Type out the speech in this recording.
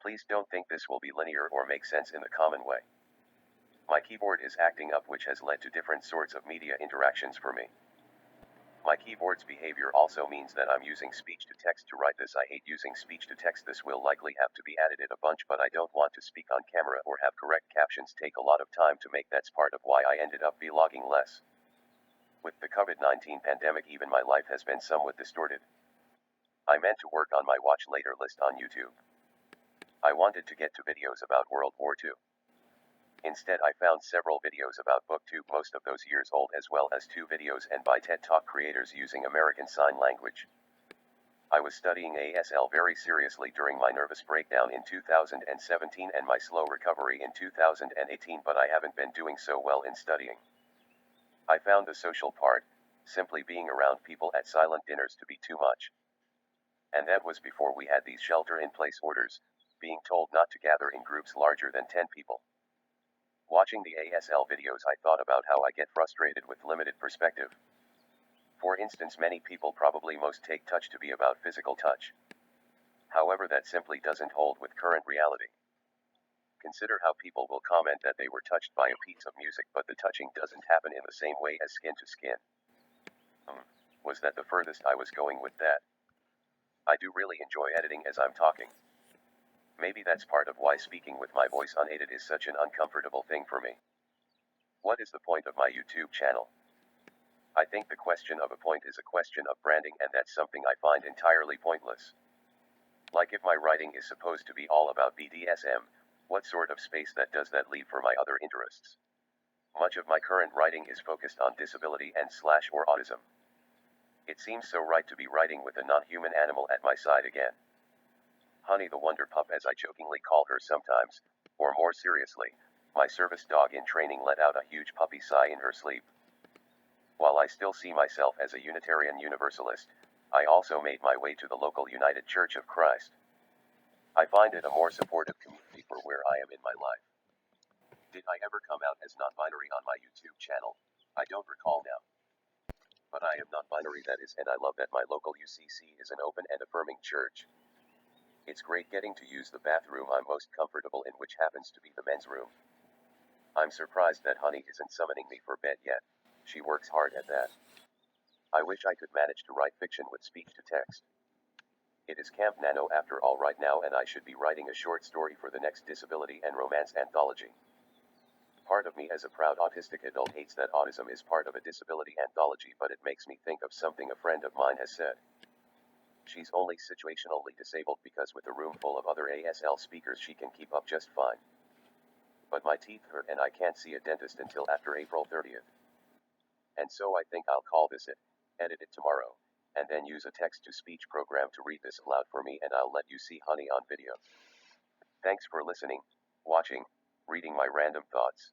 Please don't think this will be linear or make sense in the common way. My keyboard is acting up, which has led to different sorts of media interactions for me. My keyboard's behavior also means that I'm using speech to text to write this. I hate using speech to text. This will likely have to be edited a bunch, but I don't want to speak on camera or have correct captions take a lot of time to make. That's part of why I ended up vlogging less. With the COVID-19 pandemic, even my life has been somewhat distorted. I meant to work on my watch later list on YouTube. I wanted to get to videos about World War II. Instead, I found several videos about booktube, most of those years old, as well as 2 videos and by TED Talk creators using American Sign Language. I was studying ASL very seriously during my nervous breakdown in 2017 and my slow recovery in 2018, but I haven't been doing so well in studying. I found the social part, simply being around people at silent dinners, to be too much. And that was before we had these shelter-in-place orders, being told not to gather in groups larger than 10 people. Watching the ASL videos, I thought about how I get frustrated with limited perspective. For instance, many people probably most take touch to be about physical touch. However, that simply doesn't hold with current reality. Consider how people will comment that they were touched by a piece of music, but the touching doesn't happen in the same way as skin to skin. Was that the furthest I was going with that? I do really enjoy editing as I'm talking. Maybe that's part of why speaking with my voice unaided is such an uncomfortable thing for me. What is the point of my YouTube channel? I think the question of a point is a question of branding, and that's something I find entirely pointless. Like, if my writing is supposed to be all about BDSM, what sort of space does that leave for my other interests? Much of my current writing is focused on disability and / or autism. It seems so right to be writing with a non-human animal at my side again. Honey the Wonder Pup, as I jokingly call her sometimes, or more seriously, my service dog in training, let out a huge puppy sigh in her sleep. While I still see myself as a Unitarian Universalist, I also made my way to the local United Church of Christ. I find it a more supportive community for where I am in my life. Did I ever come out as non-binary on my YouTube channel? I don't recall now. But I am non-binary, that is, and I love that my local UCC is an open and affirming church. It's great getting to use the bathroom I'm most comfortable in, which happens to be the men's room. I'm surprised that Honey isn't summoning me for bed yet. She works hard at that. I wish I could manage to write fiction with speech to text. It is Camp Nano after all right now, and I should be writing a short story for the next disability and romance anthology. Part of me as a proud autistic adult hates that autism is part of a disability anthology, but it makes me think of something a friend of mine has said. She's only situationally disabled because with a room full of other ASL speakers she can keep up just fine. But my teeth hurt and I can't see a dentist until after April 30th. And so I think I'll call this it, edit it tomorrow, and then use a text-to-speech program to read this aloud for me, and I'll let you see Honey on video. Thanks for listening, watching, reading my random thoughts.